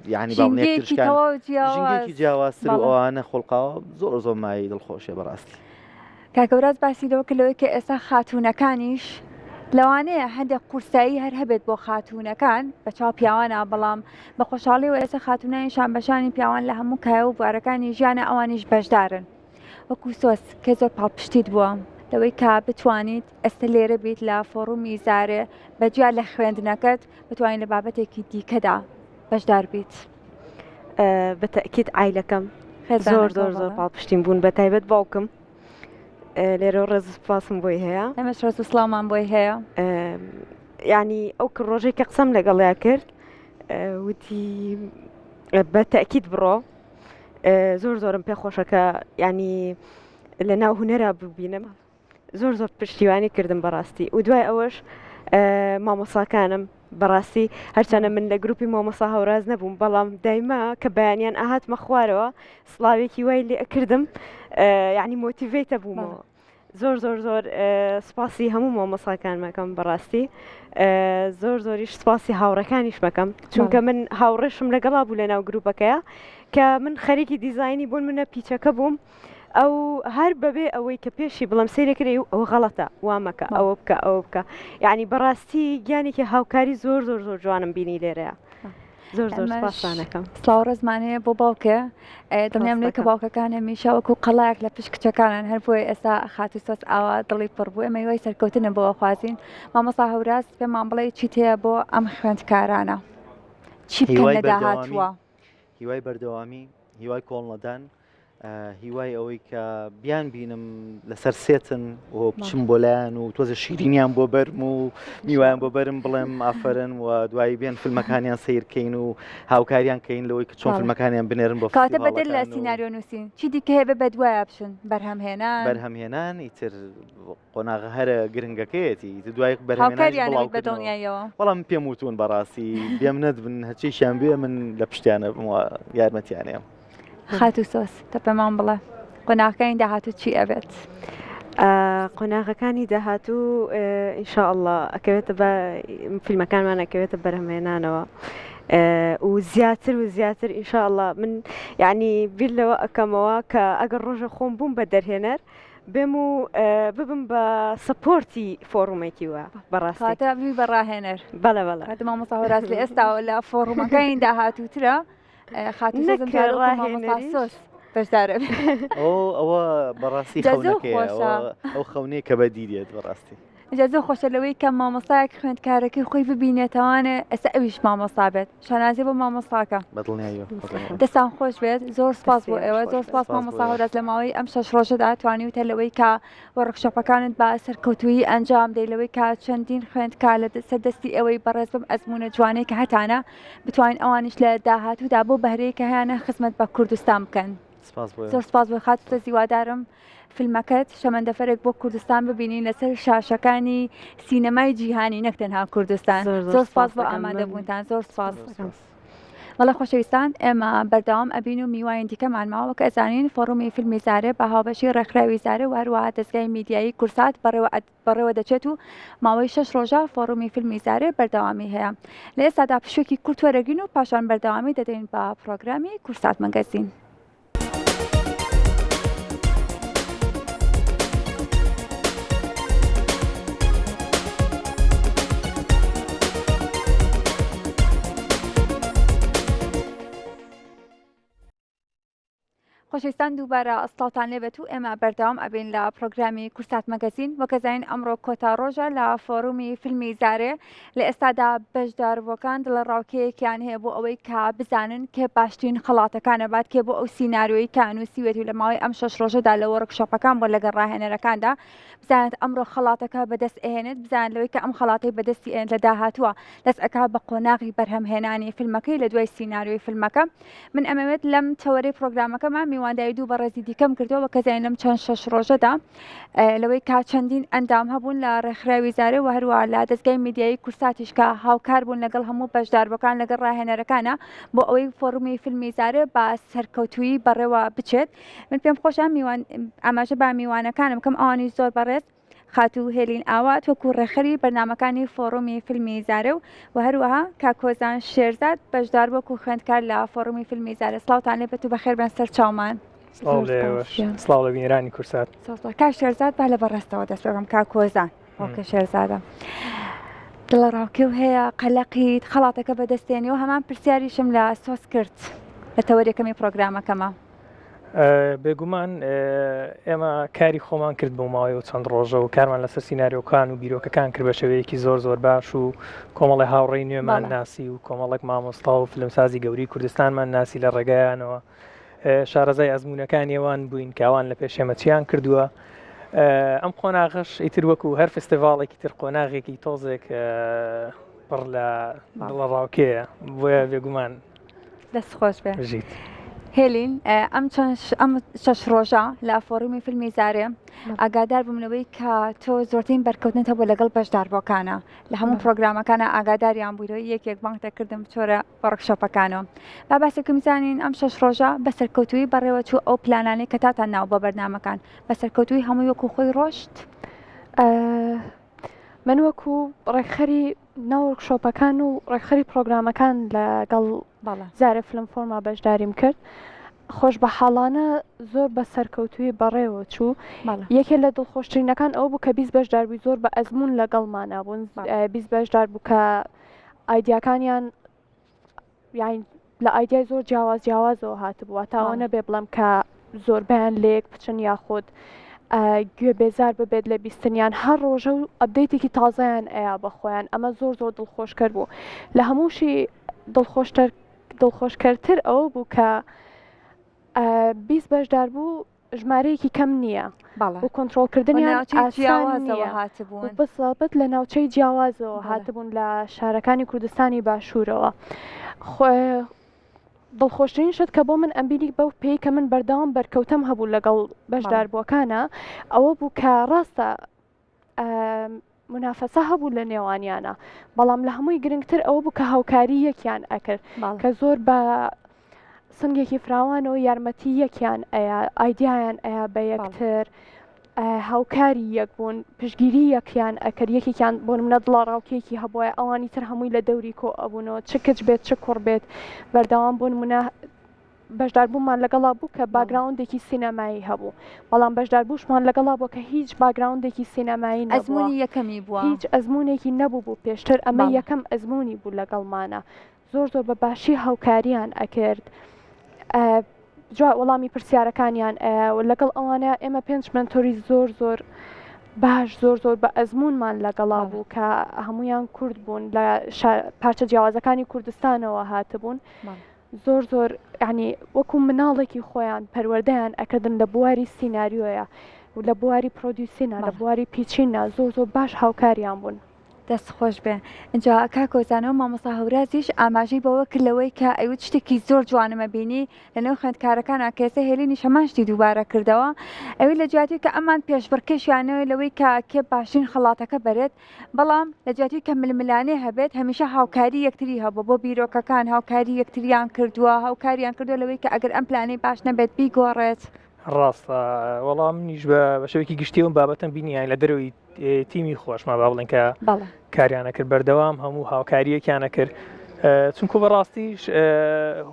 یعنی باڵێکی جیاوازتر و ئەوانە خۆڵقاوە زۆر مای دڵخۆشیە بەڕاستی کاکەوراز باسی لەوە کە لەوەی کە ئێستا خاتوونەکانیش لەوانەیە هەندێک قورسایی هەر هەبێت بۆ خاتوونەکان بە چاو پیاوانە بەڵام بە خۆشحاڵی و ئێستا خاتوونانی شانبەشانی پیاوان لە هەموو کایە و بوارەکانی ژیانە ئەوانیش بەشدارن وەکو سۆس کە زۆر پاڵپشتیت بووە لەوەی کا بتوانیت ئێستا لێرە بیت لە فۆڕومی زارێ بەجیا لە خوێندنەکەت بتوانین لە بابەتێکی دیکەدا بەشدار بیت بەتەکیت عیلەکەم زۆر پاڵپشتیم بوون بە تایبەت باوکم لێرە ڕێز سوپاسم بۆی هەیە ئەمەش ڕێز و سڵامان بۆی هەیە ینی ئەو ڕۆژێک کە قسەم لەگەڵیا کرد وتی بە تەکیت بڕۆ زۆرم پێ خۆشەکە ینی لە ناو هونەرا ببینم زۆر پشتیوانی کردم بەڕاستی و دوای ئەوەش مامۆساکانم بەڕاستی هەرچەنە من لە گروپی مامۆسا هەوراز نەبووم بەڵام دایما کە بەیانیان ئاهاتمە خوارەوە سڵاوێکی وای لێ کردم یعنی مۆتیڤێتە بوومەوە زۆر سپاسی هەموو مامۆساکان مەکەم بەڕاستی زۆریش سپاسی هاوڕەکانیش مەکەم چونکە من هاوڕێشم لەگەڵا بوو لە ناو گروپەکەیە کە من خەریکی دیزایانی بوون منە پیچەکە بووم ئەو هەر بەبێ ئەوەی کە پێشی بڵم سیرێکرێ و ئەوە غەڵەتە وامەکە ئەوە بکە یعنی بەڕاستی گیانێکی هاوکاری زۆر جوانم بینی لێرەیە زۆر سپاسانەکەم سڵاو ڕێزمانەیە بۆ باوکە دڵنیام لێ کە باوکەکان هەمیشە وەکو قەڵایەک لە پشت کچەکانن هەر بۆی ئێستا خاتی سۆس ئاوا دڵی پڕ بوو ئەمە وای سەرکەوتنە بۆەوە خوازین مامۆستا هەوراز پێمان بڵێ چیت هەیە بۆ ئەم خوێندکارانە چی بکەن لە داهاتووە هیوای بەردەوامی هیوای کۆڵنەدان هیوای ئەوەی کە بیان بینم لەسەر سێتن و بچم بۆ لایەن و تۆزە شیرینیان بۆ بەرم و میوایان بۆ بەرم بڵێم ئافرەن و دوایی بێن فیلمەکانیان سیرکەین و هاوکاریان کەین لەوەی کە چۆن فیلمەکانیان بنێرن بۆ کاتە بەدل لە سیناریۆ نووسین چی دیکە هەیە بە دوایە بشن بەرهەمهێنان ئیتر قۆناغە هەرە گرنگەکەیەتی دوای بەرهەمهێنان بەدڵنیایەوە بەڵام پێم وتون بەڕاستی بێم نەدبن هەرچیشیان بێ من لە پشتیانە یارمەتیانەیە خاتو سۆس تە پێمان بڵێ قۆناغەکانی داهاتوو چی ئەبێت قۆناغەکانی داهاتوو ئینشاءله ئەکەوێتە بە فیلمەکانمان ئەکەوێتە بەرهەمهێنانەوە و زیاتر ئینشاءله من یعنی بیر لەوە ئەەکەمەوە کە ئەگەر ڕۆژە خۆم بووم بە دەرهێنەر بێم و ببم بە سپۆرتی فۆڕومێکی وە بەڕاستی بەڕاهێنەر بەڵێ مامۆستا هەوراز لە ئێستا لە فۆڕومەکانی داهاتووترە خاتوسۆس بەشدارە ئەوە بەڕاستی ئەو خەونەیە کە بەدیرێت بەڕاستی زۆر خۆشە لەوەی کە مامۆستایەک خوێندکارەکەی خۆی ببینێتەوانە ئەستا ئەویش مامۆستا بێت شانازی بۆ مامۆستاکە دەستان خۆش بێت زۆر سپاس بۆ ئێوە زۆر سپاس مامۆستا هەوراز لە ماوەی ئەم 6 ڕۆژەدا توانیوتە لەوەی کە وەرکشۆپەکانت بە سەرکەوتووی ئەنجام دەی لەوەی کە چەندین خوێندکار لە سەردەستی ئەوەی بەڕێز بم ئەزمونە جوانەی کە هەتانە بتوانین ئەوانیش لە داهاتوودا بۆ بەهرەیە کە هیانە خزمەت بە کوردستان بکەن زۆر سپاس بۆ خاتوسۆ زیوادارم فیلمەکەت شەمەندەفەرێک بۆ کوردستان ببینین لەسەر شاشەکانی سینەمای جیهانی نەک تەنها کوردستان زۆر سپاس بۆ ئامادەبوونتان زۆر سپاس بەڵێ خۆشەویستان ئێمە بەردەوام ئەبین و میوایان دیکەمان ماوە کە ئەزانین فۆڕومی فیلمی زارێ بە هاوبەشی ڕێکخراوی زارێ وهروەها دەستگای میدیایی کورسات بەڕێوە دەچێت و ماوەی 6 ڕۆژە فۆڕومی فیلمی زارێ بەردەوامی هەیە لە ئێستادا پشوێکی کورت وەرەگرین و پاشان بەردەوامی دەدەین بە پرۆگرامی کورسات مەگەزین. خۆشەویستان دووبارە ئەستاڵتان لێبێت و ئێمە بەردەوام ئەبین لە پرۆگرامی کورسات مەگەزین وەکەزین ئەمڕۆ کۆتا ڕۆژە لە فۆرومی فیلمی زارێ لە ئێستادا بەشداربووەکان دڵە ڕاوکەیەکیان هەیە بۆ ئەوەی کە بزانن کێ باشترین خەڵاتەکانە بات کێ بۆ ئەو سیناریۆی کە نووسیوێتی لە ماوەی ئەم 6 ڕۆژەدا لە وەرکشۆپەکان بۆ لەگەڵ ڕاهێنەرەکاندا بزانێت ئەمڕۆ خەڵاتەکە بەدەست ئێنێت بزان لەوەی کە ئەم خەڵاتی بەدەستی ئێن لە داهاتووە دەست ئەکا بە قۆناغی بەرهەمهێنانی فیلمەکەی لە دوای سیناریۆی فیلمەکە من ئەمەوێت لەم تەوەرەی پرۆگرامەکەمان میوانداری دوو بەڕێزی دیکەم کردەوە کەزای لەم چەند 6 ڕۆژەدا لەوەی کا چەندین ئەندام هەبوون لە ڕێکخراوی زارێ و هەروە لە دەستگای میدیایی کورساتیش کە هاوکار بوون لەگەڵ هەموو بەشداربەکان لەگەڵ ڕاهێنەرەکانە بۆ ئەوەی فۆرومی فیلمی زارێ بە سەرکەوتووی بەڕێوە بچێت من پێم خۆشە ئاماژە با میوانەکانم کەم ئەوانی زۆر بەڕێز خاتو هێلین ئاوات وەکو ڕێخەری بەرنامەکانی فۆرومی فیلمی زارێ و هەروەها کاکۆزان شێرزاد بەشدار وەکو خوێندکار لە فۆرومی فیلمی زارێ سڵاوتان لێبێت و بەخێر بێن سەر چاومان سڵاو لە بینێرانی کورسات کا شێرزاد با لە بەڕێستەوە دەست بەم کاکۆزان وەکە شێرزادە دڵە ڕاوکێ و هەیە قەلەقیت خەڵاتەکە بەدەستێنی و هەمان پرسیاریشم لە سۆس کرد لە تەوەریەکەمی پرۆگرامەکەمە بێگومان ئێمە کاری خۆمان کرد بۆ ماوەی و چەند ڕۆژە و کارمان لەسەر سیناریۆکان و بیرۆکەکان کرد بە شێوەیەکی زۆر باش و کۆمەڵی هاوڕێی نوێمان ناسی و کۆمەڵێک مامۆستا و فیلمسازی گەوری کوردستانمان ناسی لە ڕێگەیانەوە شارەزای ئەزمونونەکان ێوان بووین کاوان لە پێشێمەچیان کردووە ئەم قۆناغش ئیتر وەکو هەر فستیڤاڵێکی تر قۆناغێکی تۆزێک پڕ لە دڵە ڕاوکەیە بۆیە بێگومان دەست خۆش بێ بژیت. هێلین ئەم 6 ڕۆژە لە فۆرومی فیلمی زارێ ئاگادار بوومنەوەی کە تۆ زۆرترین بەرکەوتنێتە بۆ لەگەڵ بەشداربووەکانە لە هەموو پرۆگرامەکانە ئاگاداریان بوویەوە یەکێک بانگ دەکردم چۆرە ڕکشۆپەکانەوە با باسێکم زانین ئەم 6 ڕۆژە بە سەرکەوتووی بەڕێوە چوو ئەو پلانانەی کە تاتان ناو بە بەرنامەکان بە سەرکەوتووی هەمووی وەکو خۆی ڕۆشت من وەکو ڕێکخەری ناوەرکشۆپەکان و ڕێکخەری پرۆگرامەکان لەگەڵ زارە فلم فۆرما بەشداریم کرد خۆش بە حاڵانە زۆر بە سەرکەوتوی بەڕێوە چوو یەکێ لە دڵخۆشترینەکان ئەو بوو کە 20 بەشداربووی زۆر بە ئەزمون لەگەڵمانە بوون 20 بەشدار بوو کە ئایدیاکانیان یان لە ئایدیای زۆر جیاوازەوە هاتبووە تاوە نەبێ بڵم کە زۆربیان لێک بچن یاخود گوێ بێزار ببێت لە بیستنیان هەر ڕۆژە و ئەبدەیتێکی تازایان ئەیە بەخۆیان ئەمە زۆر دڵخۆشکرد بوو لە هەمووشی دڵخۆشکەرتر ئەوە بوو کە 20 بەشدار بوو ژمارەیەکی کەم نییە بۆ کۆنتترۆلکردنیان بەسڵابەت لە ناوچەی جیاوازەوە هاتبوون لە شارەکانی کوردستانی باشوورەوە دڵخۆشترین شت کە بۆ من ئەمبینی بەو پێی کە من بەردەوام بەرکەوتەم هەبوو لەگەڵ بەشداربووەکانە ئەوە بوو کە ڕاستە منافەسە هەبوو لە نێوانیانە بەڵام لە هەمووی گرنگتر ئەوە بوو کە هاوکاری یەکیان ئەکرد کە زۆر بە سنگێکی فراوانەوە یارمەتی یەکیان ئەیە ئایدیایان ئەیە بە یەکتر هاوکاری یەک بوون پشگیری یەکیان ئەکرد یەکێکیان بۆ منە دڵە ڕاوکێکی هەبووە ئەوانی تر هەمووی لە دەوری کۆ ئەبوونەوە چ کچ بێت چ کوڕ بێت بەردەوام بوون منە بەشداربوومان لەگەڵا بوو کە باگراوندێکی سینەمایی هەبوو بەڵام بەشداربووشمان لەگەڵا بوو کە هیچ باگراوندێکی سینەمایی ئەزمونی یەکەمی بووە هیچ ئەزمونێکی نەبوو بوو پێشتر ئەمە یەکەم ئەزمونی بوو لەگەڵمانە زۆر بە باشی هاوکاریان ئەکرد جوای وەڵامی پرسیارەکانیان لەگەڵ ئەوانە ئێمە 5 منتۆری زۆر باش زۆر بە ئەزمونمان لەگەڵا بوو کە هەمویان کورد بوون لە پارچە جیاوازەکانی کوردستانەوە هاتبوون زۆر ینی وەکو مناڵێکی خۆیان پەروەردەیان ئەکردن لە بواری سیناریۆیە و لە بواری پرۆدیوسینە لە بواری پیچینە زۆر باش هاوکاریان بوون دەست خۆش بێ اینجا کاکۆزانەوە مامۆستا هەورازیش ئاماژەی بەوە کردلەوەی کە ئەوت شتێکی زۆر جوانمە بینی لەنێو خوێندکارەکانە کێسە هێلینی شەماشتی دووبارە کردەوە ئەوی لە جیاتی کە ئەمان پێشبڕکێشیانەوەی لەوەی کە کێ باشترین خەڵاتەکە بەرێت بەڵام لە جیاتی کە ململانێ هەبێت هەمیشە هاوکاری یەکتری هەبوو بۆ بیرۆکەکان هاوکاری یەکتریان کردووە هاوکاریان کردو لەوەی کە ئەگەر ئەم پلانەی باش نەبێت بیگۆڕێت ڕاستە وەڵام منیش بە شێوەیەکی گشتیەوە بابەتم بینیان لە دەرەوەی تیمی خۆشمان با بڵێن کە کاریانە کرد بەردەوام هەموو هاوکاریەکیانە کرد چونکو بەڕاستیش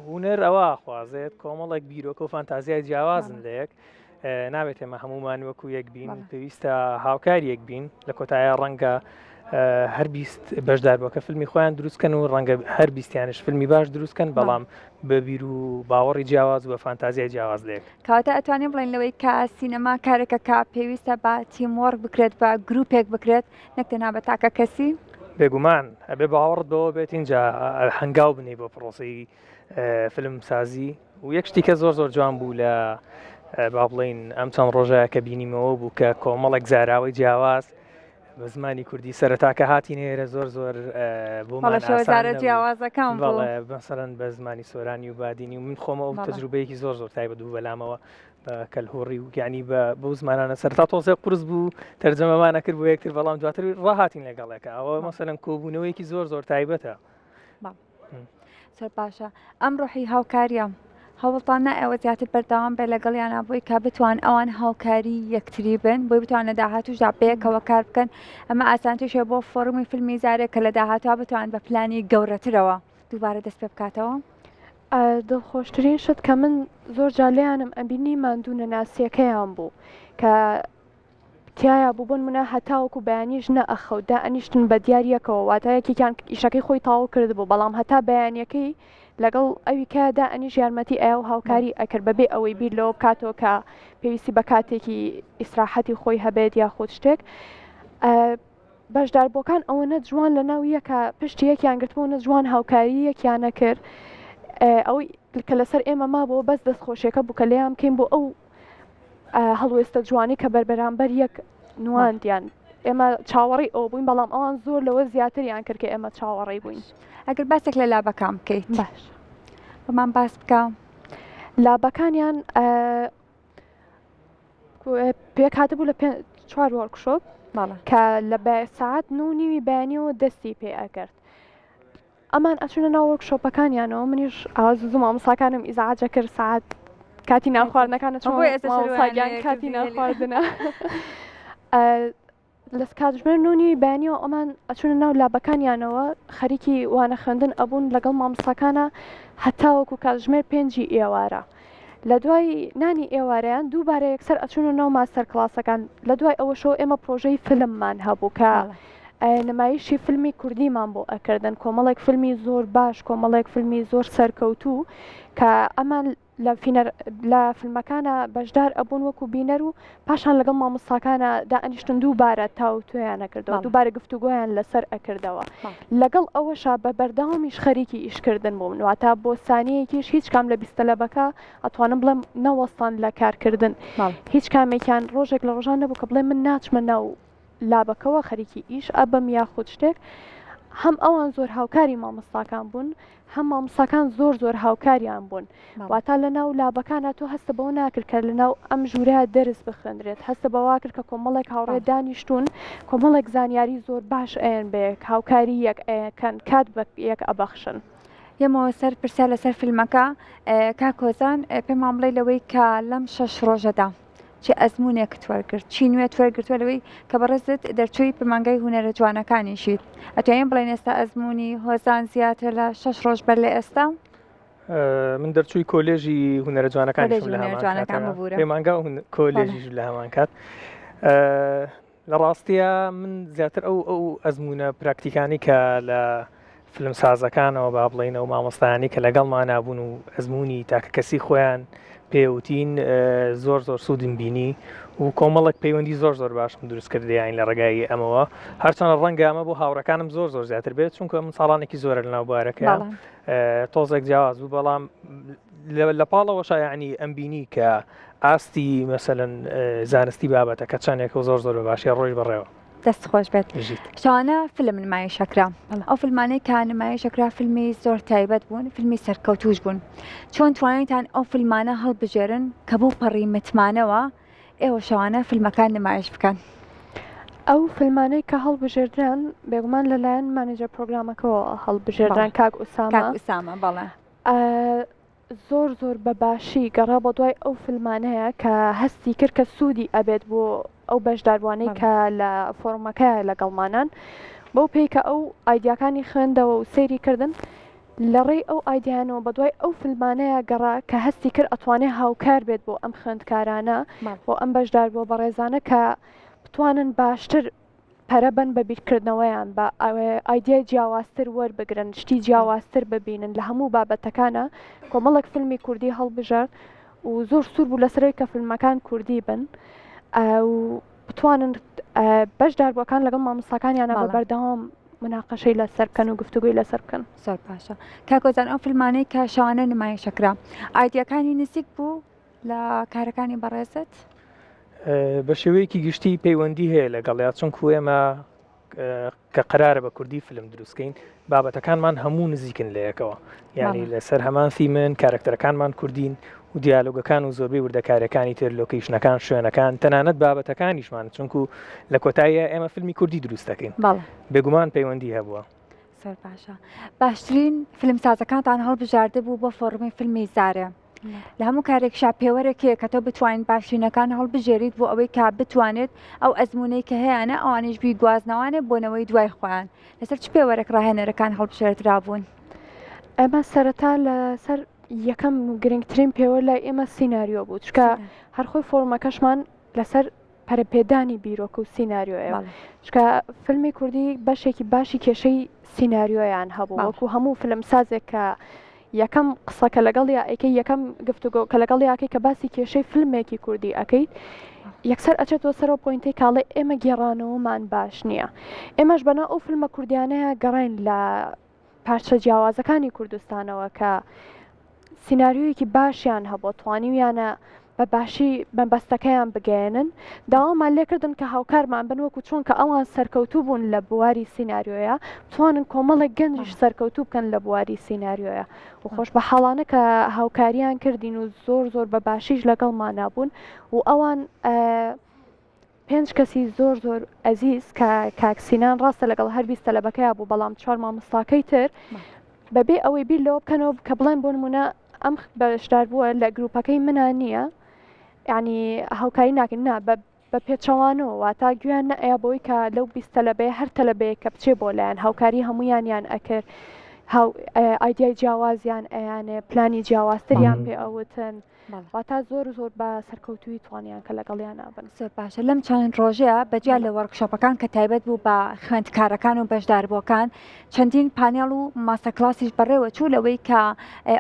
هونەر ئەوە خوازێت کۆمەڵێک بیرۆکە و فانتازیای جیاوازن لەیەک نابێت ئێمە هەمومان وەکو یەک بین پێویستە هاوکاریەک بین لە کۆتایە ڕەنگە هەر بیست بەشدار بووە کە فیلمی خۆیان دروستکەن و ڕەنگە هەر بیستیانش فیلمی باش دروستکەن بەڵام بە بیر و باوەڕی جیاواز و بە فانتازیای جیاواز لێک کەواتە ئەتوانین بڵێن لەوەی کە سینەما کارێکە کا پێویستە بە تیموەرک بکرێت بە گروپێک بکرێت نەک تەنها بە تاکە کەسی بێگومان ئەبێ باوەڕت بەوە بێت اینجا هەنگاو بنێ بۆ پرۆسی فیلم سازی و یەک شتی کە زۆر جوان بوو لە با بڵین ئەم چەند ڕۆژەیە کە بینیمەوە بوو کە کۆمەڵێک زاراوەی جیاواز بە زمانی کوردی سەرەتاکە هاتی نێرە زۆر بۆمانزارە جیاوازەکان بەسەرەن بە زمانی سۆرانی و بادینی و من خۆمە ئەو تەجروبەیەکی زۆر تایبەت بوو بەلامەوە بە کەلهۆڕی و یعنی بە زمانانە سەرتا تۆزێ قورس بوو تەرجەمەمانە کرد بۆ یەکتر بەڵام دواتر ڕاهاتین لەگەڵێکە ئەوە مەسەلەن کۆبوونەوەیەکی زۆر تایبەتە سەر باشە ئەم ڕۆحی هاوکاریە هەوڵتان نائەوە زیاتر بەردەوام بێ لەگەڵیانە بۆی کە بتوان ئەوان هاوکاری یەکتری بن بۆی بتوان لە داهاتووشدا بەیەکەوە کار بکەن ئەمە ئاسانترشێ بۆ فۆرمی فیلمی زارێک کە لە داهاتوە بتوان بە پلانی گەورەترەوە دووبارە دەست پێ بکاتەوە دڵخۆشترین شت کە من زۆر جالیانم ئەبینی ماندوونە ناسیەکەیان بوو کە تایە بوو بۆن منە هەتاوەکو بەیانیش نەئەخەوت دا ئەنیشتن بە دیارەکەەوە واتایەکێکیان ئیشەکەی خۆی تاو کرد بوو بەڵام هەتا بەیانیەکەی لەگەڵ ئەوی کەدا ئەنیش یارمەتی ئەو هاوکاری ئەکرد بەبێ ئەوەی بیر لەوە بکاتەوە کە پێویستی بە کاتێکی ئیسراحەتی خۆی هەبێت یاخود شتێک بەشداربووەکان ئەوەنە جوان لە ناو یەکە پشتی یەکیان گرتبوونە جوان هاوکاری یەکیانە کرد ئەوەی کە لەسەر ئێمە مابەوە بەس دەستخۆشیەکە بوو کە لێیان بکەین بۆ ئەو هەڵوێستە جوانی کە بەربەرامبەر یەک نواندیان ئێمە چاوەڕی ئەو بووین بەڵام ئەوان زۆر لەوە زیاتریان کرد کە ئێمە چاوەڕێی بووین ئەگەر باسێک لە لابەکان بکەیت باش بەمان باس بکە لابەکانیان پێک هاتبوو لە 4 وەرکشۆپ کە لە ساعت 9:30 بەیانیەوە دەستی پێ ئەکرد ئەمان ئەچونە ناو وەرکشۆپەکانیانەوە منیش ئازوو مامۆستاکانم ئیزعاجە کرد ساعت کاتی ناخواردنەکانە چۆن کاتی ناخواردنە لە کاتژمێر 9:30 بەیانیەوە ئەمان ئەچونە ناو لابەکانیانەوە خەریکی وانە خوێندن ئەبوون لەگەڵ مامۆستاکانە هەتاوەکو کاتژمێر 5 ئێوارە لە دوای نانی ئێوارەیان دووبارە یەکسەر ئەچونە ناو ماستەر کلاسەکان لە دوای ئەوەشەوە ئێمە پرۆژەی فیلممان هەبوو کە نمایشی فیلمی کوردیمان بۆ ئەکردن کۆمەڵێک فیلمی زۆر باش کۆمەڵێک فیلمی زۆر سەرکەوتوو کە ئەمان لە فیلمەکانە بەشدار ئەبوون وەکو بینەر و پاشان لەگەڵ مامۆستاکانە دائەنیشتن دووبارە تاو توێیانە کردەوە دووبارە گفتوگۆیان لەسەر ئەکردەوە لەگەڵ ئەوەشە بە بەردەوامیش خەریکی ئیشکردن بووم واتە بۆ سانیەکیش هیچ کام لە بیستەلەبەکە ئەتوانم بڵێم نەوەستان لە کارکردن هیچ کامێکیان ڕۆژێک لە ڕۆژان نەبوو کە بڵێ من ناچمە ناو لابەکەوە خەریکی ئیش ئەبم یاخود شتێک هەم ئەوان زۆر هاوکاری مامۆستاکان بوون هەم مامۆستاکان زۆر هاوکاریان بوون واتە لە ناو لابەکانە تۆ هەستە بەوە ناکرد کە لە ناو ئەم ژوورە دەرس بخوێنرێت هەستە بەوا کرد کە کۆمەڵێک هاوڕێ دانیشتون کۆمەڵێک زانیاری زۆر باش ئەیان بەیەک هاوکاری یەک ئەیەکەن کات بە یەک ئەبەخشن یەمەوە سەر پرسیار لەسەر فیلمەکە کاکۆزان پێمان بڵێ لەوەی کە لەم 6 ڕۆژەدا چی ئەزمونێکت وەرگرت چی نوێت وەرگرتووە لەوەی کە بەڕێزت دەرچووی پەیمانگای هونەرە جوانەکانیشیت ئەتوانین بڵێن ئێستا ئەزمموی هۆزان زیاتر لە 6 ڕۆژ بەر لە ئێستا من دەرچووی کۆلێژی هونەرە جوانەکانی پەیمانگا کۆلێژیش لە هەمان کات لە ڕاستیە من زیاتر ئەو ئەزمونە پراکتیکانی کە لە فیلم سازەکانەوە با بڵێنە و مامۆستایانی کە لەگەڵمان نابوون و ئەزمموی تاکە کەسی خۆیان پێوتین زۆر سوودم بینی و کۆمەڵک پەیوەندی زۆر باشم دروست کردیان لە ڕێگای ئەمەوە هەرچەنە ڕەنگە ئەمە بۆ هاوڕەکانم زۆر زیاتر بێت چونکە من ساڵانێکی زۆرە لە ناوبارەکە تۆزێک جیاواز بوو بەڵام لە پاڵەوەش یعنی ئەم بینی کە ئاستی مەسەلەن زانستی بابەتە کە چەندێک و زۆر باشی ڕۆژ بەڕێوە دەست خۆش بێت شانە فیلم نمایشەکرا ئەو فیلمانەی کە نمایشەکرا فیلمی زۆر تایبەت بوون فیلمی سەرکەوتوش بوون چۆن توانیتان ئەو فیلمانە هەڵبژێرن کە بۆ پەڕی متمانەوە ئێوە شەوانە فیلمەکان نمایش بکەن ئەو فیلمانەی کە هەڵبژێردران بێگومان لەلایەن مانێجەر پرۆگرامەکەەوە هەڵبژێردران کاک ئوسامە بەڵێ زۆر بەباشی گەڕا بۆ دوای ئەو فیلمانەیە کە هەستی کرد کە سوودی ئەبێت بۆ ئەو بەشداروانەی کە لە فۆرمەکە لەگەڵمانان بۆ پێی کە ئەو ئایدیاکانی خوێندەوە و سەیری کردن لە ڕێی ئەو ئایدیانەوە بە دوای ئەو فیلمانەیە گەڕا کە هەستی کرد ئەتوانێت هاوکار بێت بۆ ئەم خوێندکارانە بۆ ئەم بەشدار بۆ بەڕێزانە کە بتوانن باشتر پەرەبەن بە بیرکردنەوەیان بە ئایدیای جیاوازتر وەربگرن شتی جیاوازتر ببینن لە هەموو بابەتەکانە کۆمەڵێک فیلمی کوردی هەڵبژار و زۆر سوور بوو لەسەرەوەی کە فیلمەکان کوردی بن و بتوانن بەشداربووەکان لەگەڵ مامۆستاکانیانە بە بەردەوام مناقەشەی لەسەر بکەن و گفتوگوی لەسەر بکەن. زۆر باشە کاکۆزان ئەو فیلمانەی کە شەوانە نمایشەکرا ئایدیەکانی نزیک بوو لە کارەکانی بەڕێزت؟ بە شێوەیەکی گشتی پەیوەندی هەیە لەگەڵیا چونکو ئێمە کە قرارە بە کوردی فیلم دروستکەین بابەتەکانمان هەموو نزیکن لە یەکەوە یعنی لەسەر هەمان فیمن کارکتەرەکانمان کوردین و دیالۆگەکان و زۆربەی وردەکارەکانی تر لۆکیشنەکان شوێنەکان تەنانەت بابەتەکانیشمان چونکو لە کۆتاییە ئێمە فیلمی کوردی دروست دەکەین بێگومان پەیوەندی هەبووە. زۆر باشە باشترین فیلم سازەکانتان هەڵبژاردە بوو بۆ فۆرمی فیلمی زارێ لە هەموو کارێکشا پێوەرەکەیە کە تۆ بتوانین باشترینەکان هەڵبژێریت بۆ ئەوەی کا بتوانێت ئەو ئەزمونەی کە هەیەە ئەوانش بی گوازنەوانێ بۆنەوەی دوای خۆیان لەسەر چ پێوەرەك ڕاهێنەرەکان هەڵبژێردرابوون؟ ئەمە سەرەتا لەسەر یەکەم گرنگترین پێوە لای ئێمە سیناریۆ بوو چکە هەرخۆی فۆرمەکەشمان لەسەر پەرەپێدانی بیرۆکە و سیناریۆیە چکە فیلمی کوردی بەشێکی باشی کێشەی سیناریۆیان هەبوو وەکو هەموو فیلم سازێک کە یەکەم قسەکە لەگەڵ ئەەکەی یەکەم گفتوگۆ کە لەگەڵ یاکەی کە باسی کێشەی فیلمێکی کوردی ئەەکەیت یەکسەر ئەچێتەوە سەرەوە پۆینتی کاڵێ ئێمە گێڕانەوەمان باش نییە ئێمەش بەنا ئەو فیلمە کوردیانەیە گەڕین لە پارچە جیاوازەکانی کوردستانەوە کە سیناریۆیەکی باشیان هەبوو توانیویانە بە باشی بەبەستەکەیان بگەێنن داوامان لێکردن کە هاوکارمان بن وەکو چۆن کە ئەوان سەرکەوتوو بوون لە بواری سیناریۆیە بتوانن کۆمەڵێک گەنجش سەرکەوتوو بکەن لە بواری سیناریۆیە و خۆش بە حاڵانە کە هاوکاریان کردین و زۆر زۆر بە باشیش لەگەڵمان نابوون و ئەوان 5 کەسی زۆر زۆر ئەزیز کە کاکسینان ڕاستە لەگەڵ هەر بیستە لە بەکەیە بوو بەڵام 4 مامۆستاکەی تر بەبێ ئەوەی بیر لەوە بکەنەوە کە بڵێن بۆ نمونە ئەم بەشدار بووە لە گروپەکەی منان نییە یعنی هاوکاری ناکەین نا بە پێچەوانەوە واتە گویان نەئەیە بۆی کە لەو بیستە لەبێ هەر تەلەبەیە کە بچێ بۆ لایەن هاوکاری هەمویانیان ئەکرد ئایدیای جیاوازیان ئەیانێ پلانی جیاوازتریان پێ ئەوتن واتە زۆر زۆر بە سەرکەوتوی توانیان کە لەگەڵیان نابن. زۆر باشە لەم چەند ڕۆژەیە بەجیا لە وەرکشۆپەکان کە تایبەت بوو بە خوێندکارەکان و بەشداربووەکان چەندین پانێڵ و ماسەکلاسیش بەڕێوە چوو لەوەی کە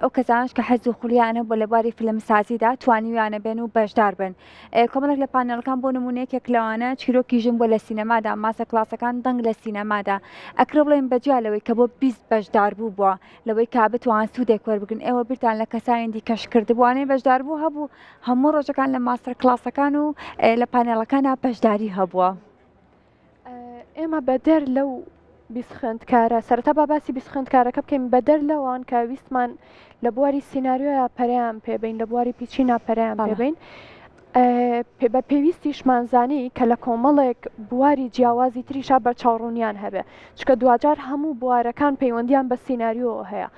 ئەو کەسانش کە حەز و خولیانە بۆ لە بواری فیلمسازیدا توانیویانە بێن و بەشدار بن کۆمەڵێک لە پانێڵەکان بۆ نمونەیەکێک لەوانە چیرۆکی ژن بۆ لە سینەمادا ماسەکلاسەکان دەنگ لە سینەمادا ئەکرێ بڵێن بەجیا لەوەی کە بۆ 20 بەشدار بوو بووە لەوەی کا بتوان سوودێک وەربگرن ئێوە بیرتان لە کەسانی دیکەش کردبووانەی بەشدار بوو هەبوو هەموو ڕۆژەکان لە ماستەر کلاسەکان و لە پانێڵەکانە بەشداری هەبووە. ئێمە بەدەر لەو بیست خوێندکارە سەرەتا باسی بیست خوێندکارەکە بکەین بەدەر لەوان کە ویستمان لە بواری سیناریۆیە پەریان پێبین لە بواری پیچینە پەریان پێبین بە پێویستیشمان زانی کە لە کۆمەڵێک بواری جیاوازی تریشا بە چاوڕوونیان هەبێ چکە دوجار هەموو بوارەکان پەیوەندیان بە سیناریۆ هەیە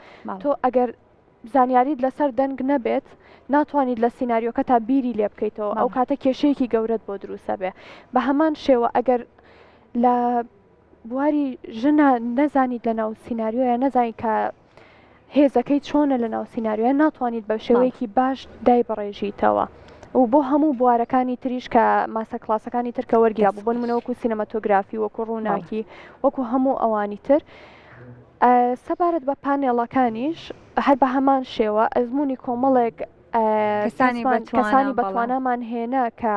تۆ ئەگەر زانیاریت لەسەر دەنگ نەبێت ناتوانیت لە سیناریۆکە تا بیری لێ بکەیتەوە ئەو کاتە کێشەیەکی گەورەت بۆ دروستە بێ بە هەمان شێوە ئەگەر لە بواری ژنە نەزانیت لە ناو سیناریۆیە نەزانیت کە هێزەکەی چۆنە لە ناو سیناریۆیە ناتوانیت بە شێوەیەکی باش دای بەڕێژیتەوە و بۆ هەموو بوارەکانی تریش کە ماسە کلاسەکانی تر کە وەرگیا بوو بۆ نمونەوەکو سینەماتۆگرافی وەکو ڕووناکی وەکو هەموو ئەوانی تر سەبارەت بە پانێڵەکانیش هەر بە هەمان شێوە ئەزمموی کۆمەڵێک کەسانی بەتوانامان هێنا کە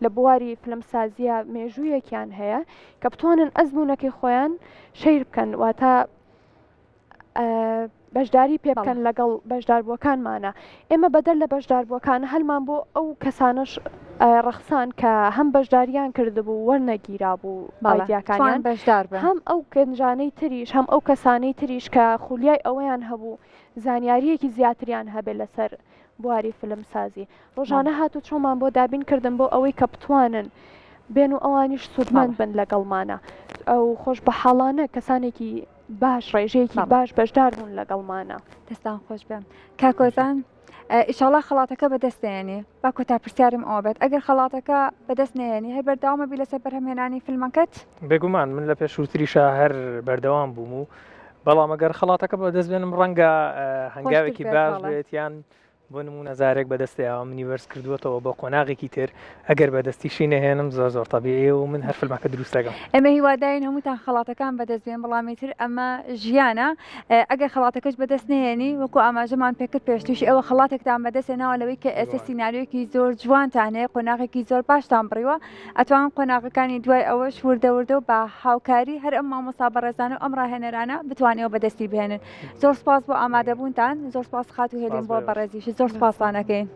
لە بواری فلمسازیە مێژوویەکیان هەیە کە بتوانن ئەزممونەکەی خۆیان شیر بکەن واتە بەشداری پێ بکەن لەگەڵ بەشداربووەکانمانە ئێمە بەدەر لە بەشداربووەکان هەلمان بۆ ئەو کەسانش ڕەخسان کە هەم بەشداریان کردبوو وەرنەگیرا بوو باڵدیاکانیان بەشدار هەم ئەو گەنجانەی تریش هەم ئەو کەسانەی تریش کە خولیای ئەوەیان هەبوو زانیاریەکی زیاتریان هەبێت لەسەر بواری فیلمسازی ڕۆژانە هاتو چۆمان بۆ دابین کردن بۆ ئەوەی کە بتوانن بێن و ئەوانیش سوودمەند بن لەگەڵمانە ئەو خۆش بە حاڵانە کەسانێکی باش ڕێژەیەکی باش بەشدار بوون لەگەڵمانە دەستان خۆش بێن کاکۆزان ئیشاڵا خەڵاتەکە بەدەستێنێ با کۆتا پرسیارم ئەوە بێت ئەگەر خەڵاتەکە بەدەست نێنی هەر بەردەوامە بی لەسەر بەرهەمهێنانی فیلمەکەت بێگومان من لە پێشووتریشە هەر بەردەوام بووم و بەڵام ئەگەر خەڵاتەکە بەدەست بێنم ڕەنگە هەنگاوێکی باش بێت یان بۆ نمونە زارێک بەدەستیەوە منی وەرز کردووەتەوە بۆ قۆناغێکی تر ئەگەر بەدەستیشی نەهێنم زۆر تەبیعیە و من هەر فیلمەکە دروست دەکەم. ئێمە هیوادارین هەمووتان خەڵاتەکان بەدەست بێن، بەڵامی تر ئەمە ژیانە. ئەگەر خەڵاتەکەش بەدەست نهێنی وەکو ئاماژەمان پێکرد پێشتوشی ئەوە خەڵاتێکتان بەدەستێناوە لەوەی کە ئێستا سیناریۆیەکی زۆر جوانتان هەیە، قۆناغێکی زۆر باشتان بڕیوە، ئەتوان قۆناغەکانی دوای ئەوەش وردە و بە هاوکاری هەر ئەم مامۆستا بەڕێزانە و ئەم ڕاهێنەرانە بتوانێەوە بەدەستی بهێنن. زۆر سپاس بۆ ئامادەبوونتان، زۆر سپاس خات و هێلین بۆ بەڕێزیش، زۆر سپاسانەکەین.